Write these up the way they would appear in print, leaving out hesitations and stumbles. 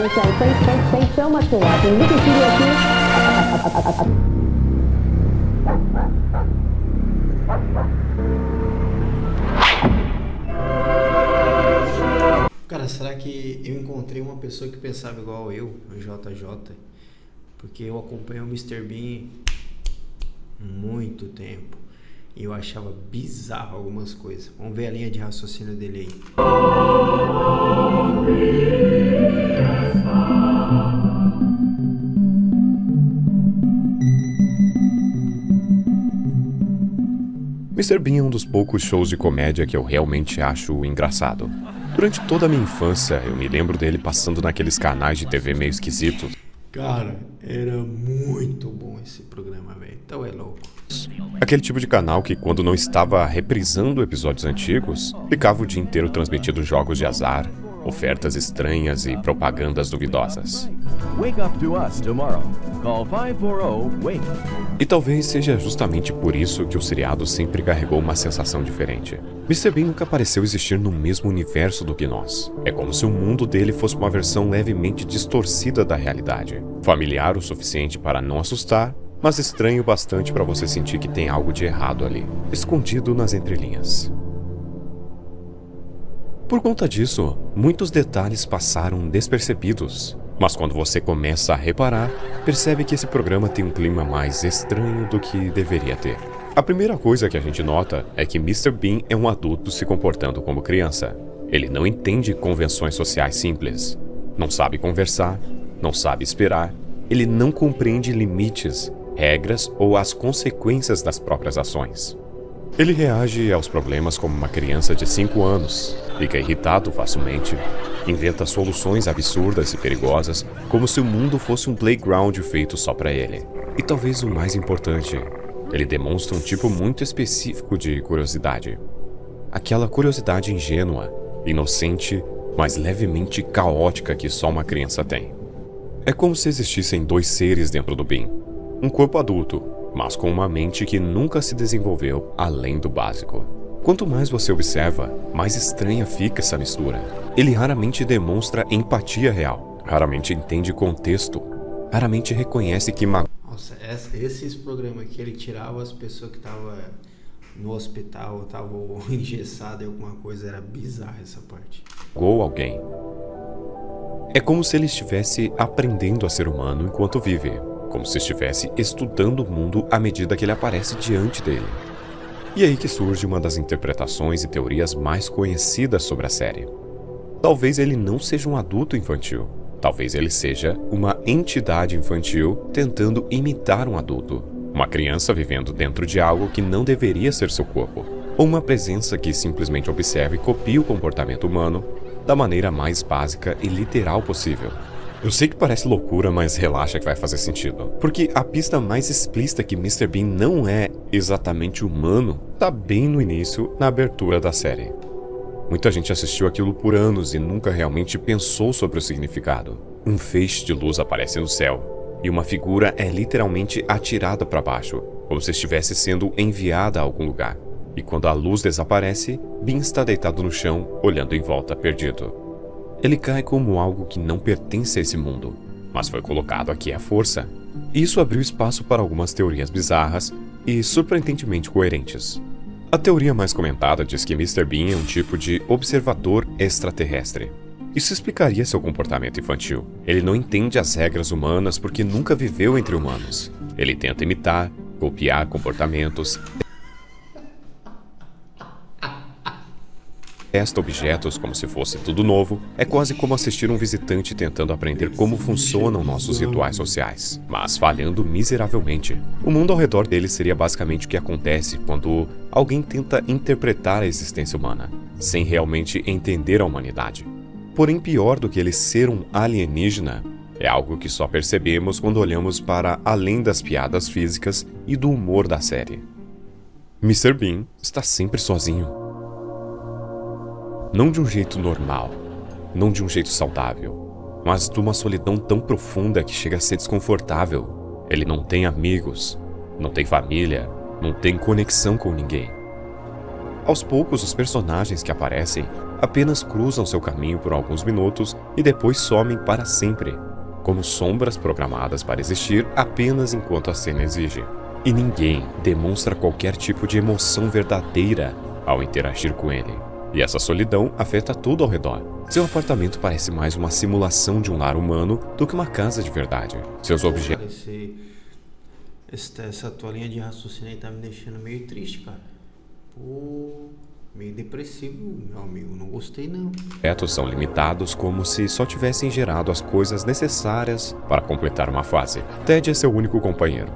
Thanks so much for watching. You can see me Cara, será que eu encontrei uma pessoa que pensava igual eu, o JJ? Porque eu acompanho o Mr. Bean muito tempo e eu achava bizarro algumas coisas. Vamos ver a linha de raciocínio dele aí. Mr. Bean é um dos poucos shows de comédia que eu realmente acho engraçado. Durante toda a minha infância, eu me lembro dele passando naqueles canais de TV meio esquisitos. Cara, era muito bom esse programa, velho. Então é louco. Aquele tipo de canal que, quando não estava reprisando episódios antigos, ficava o dia inteiro transmitindo jogos de azar, ofertas estranhas e propagandas duvidosas. Wake up to us tomorrow. Call 540-WAKE. E talvez seja justamente por isso que o seriado sempre carregou uma sensação diferente. Mr. Bean nunca pareceu existir no mesmo universo do que nós. É como se o mundo dele fosse uma versão levemente distorcida da realidade. Familiar o suficiente para não assustar, mas estranho bastante para você sentir que tem algo de errado ali, escondido nas entrelinhas. Por conta disso, muitos detalhes passaram despercebidos. Mas quando você começa a reparar, percebe que esse programa tem um clima mais estranho do que deveria ter. A primeira coisa que a gente nota é que Mr. Bean é um adulto se comportando como criança. Ele não entende convenções sociais simples. Não sabe conversar, não sabe esperar. Ele não compreende limites, regras ou as consequências das próprias ações. Ele reage aos problemas como uma criança de 5 anos, fica irritado facilmente, inventa soluções absurdas e perigosas, como se o mundo fosse um playground feito só para ele. E talvez o mais importante, ele demonstra um tipo muito específico de curiosidade. Aquela curiosidade ingênua, inocente, mas levemente caótica que só uma criança tem. É como se existissem dois seres dentro do Bean. Um corpo adulto, mas com uma mente que nunca se desenvolveu além do básico. Quanto mais você observa, mais estranha fica essa mistura. Ele raramente demonstra empatia real, raramente entende contexto, raramente reconhece que Nossa, esses programas que ele tirava as pessoas que estavam no hospital, estavam engessadas em alguma coisa, era bizarra essa parte. Magoou alguém. É como se ele estivesse aprendendo a ser humano enquanto vive, como se estivesse estudando o mundo à medida que ele aparece diante dele. E é aí que surge uma das interpretações e teorias mais conhecidas sobre a série. Talvez ele não seja um adulto infantil. Talvez ele seja uma entidade infantil tentando imitar um adulto. Uma criança vivendo dentro de algo que não deveria ser seu corpo. Ou uma presença que simplesmente observa e copia o comportamento humano da maneira mais básica e literal possível. Eu sei que parece loucura, mas relaxa que vai fazer sentido. Porque a pista mais explícita que Mr. Bean não é exatamente humano tá bem no início, na abertura da série. Muita gente assistiu aquilo por anos e nunca realmente pensou sobre o significado. Um feixe de luz aparece no céu, e uma figura é literalmente atirada para baixo, como se estivesse sendo enviada a algum lugar. E quando a luz desaparece, Bean está deitado no chão, olhando em volta, perdido. Ele cai como algo que não pertence a esse mundo, mas foi colocado aqui à força. Isso abriu espaço para algumas teorias bizarras e surpreendentemente coerentes. A teoria mais comentada diz que Mr. Bean é um tipo de observador extraterrestre. Isso explicaria seu comportamento infantil. Ele não entende as regras humanas porque nunca viveu entre humanos. Ele tenta imitar, copiar comportamentos, testa objetos como se fosse tudo novo. É quase como assistir um visitante tentando aprender como funcionam nossos rituais sociais, mas falhando miseravelmente. O mundo ao redor dele seria basicamente o que acontece quando alguém tenta interpretar a existência humana, sem realmente entender a humanidade. Porém, pior do que ele ser um alienígena, é algo que só percebemos quando olhamos para além das piadas físicas e do humor da série. Mr. Bean está sempre sozinho. Não de um jeito normal, não de um jeito saudável, mas de uma solidão tão profunda que chega a ser desconfortável. Ele não tem amigos, não tem família, não tem conexão com ninguém. Aos poucos, os personagens que aparecem apenas cruzam seu caminho por alguns minutos e depois somem para sempre, como sombras programadas para existir apenas enquanto a cena exige. E ninguém demonstra qualquer tipo de emoção verdadeira ao interagir com ele. E essa solidão afeta tudo ao redor. Seu apartamento parece mais uma simulação de um lar humano do que uma casa de verdade. Seus objetos... Essa tua linha de raciocínio aí tá me deixando meio triste, cara. Pô, meio depressivo, meu amigo. Não gostei, não. Objetos são limitados como se só tivessem gerado as coisas necessárias para completar uma fase. Ted é seu único companheiro.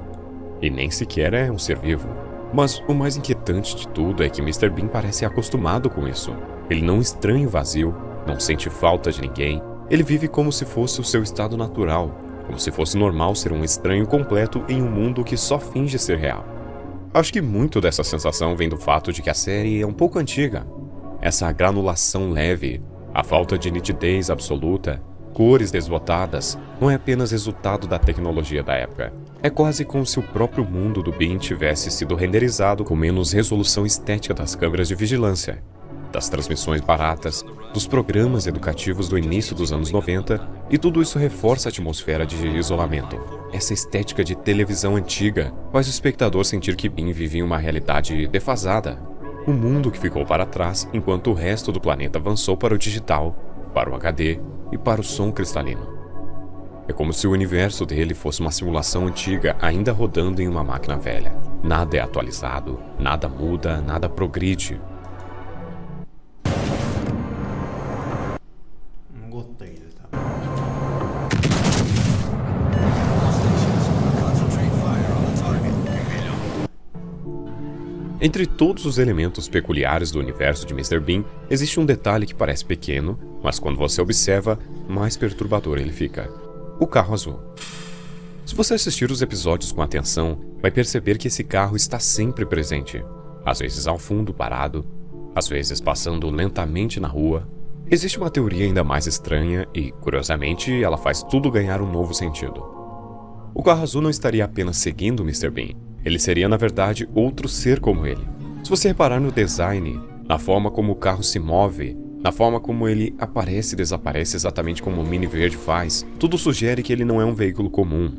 E nem sequer é um ser vivo. Mas o mais inquietante de tudo é que Mr. Bean parece acostumado com isso. Ele não estranha o vazio, não sente falta de ninguém. Ele vive como se fosse o seu estado natural, como se fosse normal ser um estranho completo em um mundo que só finge ser real. Acho que muito dessa sensação vem do fato de que a série é um pouco antiga. Essa granulação leve, a falta de nitidez absoluta, cores desbotadas, não é apenas resultado da tecnologia da época. É quase como se o próprio mundo do Bean tivesse sido renderizado com menos resolução estética das câmeras de vigilância, das transmissões baratas, dos programas educativos do início dos anos 90, e tudo isso reforça a atmosfera de isolamento. Essa estética de televisão antiga faz o espectador sentir que Bean vive em uma realidade defasada, um mundo que ficou para trás enquanto o resto do planeta avançou para o digital, para o HD e para o som cristalino. É como se o universo dele fosse uma simulação antiga ainda rodando em uma máquina velha. Nada é atualizado, nada muda, nada progride. Não gostei, tá? Entre todos os elementos peculiares do universo de Mr. Bean, existe um detalhe que parece pequeno, mas quando você observa, mais perturbador ele fica. O carro azul. Se você assistir os episódios com atenção, vai perceber que esse carro está sempre presente. Às vezes ao fundo, parado, às vezes passando lentamente na rua. Existe uma teoria ainda mais estranha e, curiosamente, ela faz tudo ganhar um novo sentido. O carro azul não estaria apenas seguindo o Mr. Bean. Ele seria, na verdade, outro ser como ele. Se você reparar no design, na forma como o carro se move, na forma como ele aparece e desaparece exatamente como o Mini Verde faz, tudo sugere que ele não é um veículo comum.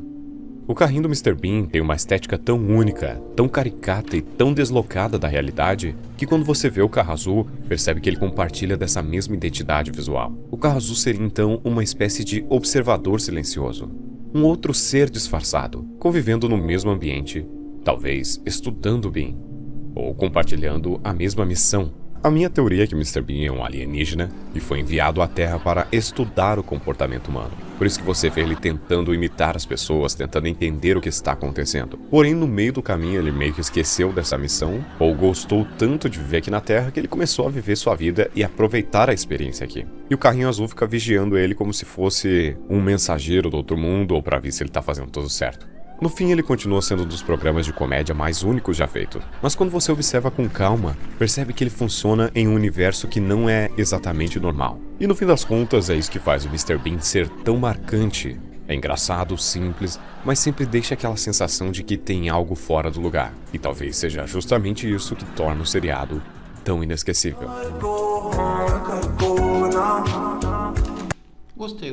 O carrinho do Mr. Bean tem uma estética tão única, tão caricata e tão deslocada da realidade, que quando você vê o carro azul, percebe que ele compartilha dessa mesma identidade visual. O carro azul seria então uma espécie de observador silencioso, um outro ser disfarçado, convivendo no mesmo ambiente, talvez estudando o Bean, ou compartilhando a mesma missão. A minha teoria é que Mr. Bean é um alienígena e foi enviado à Terra para estudar o comportamento humano. Por isso que você vê ele tentando imitar as pessoas, tentando entender o que está acontecendo. Porém, no meio do caminho, ele meio que esqueceu dessa missão, ou gostou tanto de viver aqui na Terra que ele começou a viver sua vida e aproveitar a experiência aqui. E o carrinho azul fica vigiando ele como se fosse um mensageiro do outro mundo ou para ver se ele está fazendo tudo certo. No fim, ele continua sendo um dos programas de comédia mais únicos já feitos. Mas quando você observa com calma, percebe que ele funciona em um universo que não é exatamente normal. E no fim das contas, é isso que faz o Mr. Bean ser tão marcante. É engraçado, simples, mas sempre deixa aquela sensação de que tem algo fora do lugar. E talvez seja justamente isso que torna o seriado tão inesquecível. Gostei.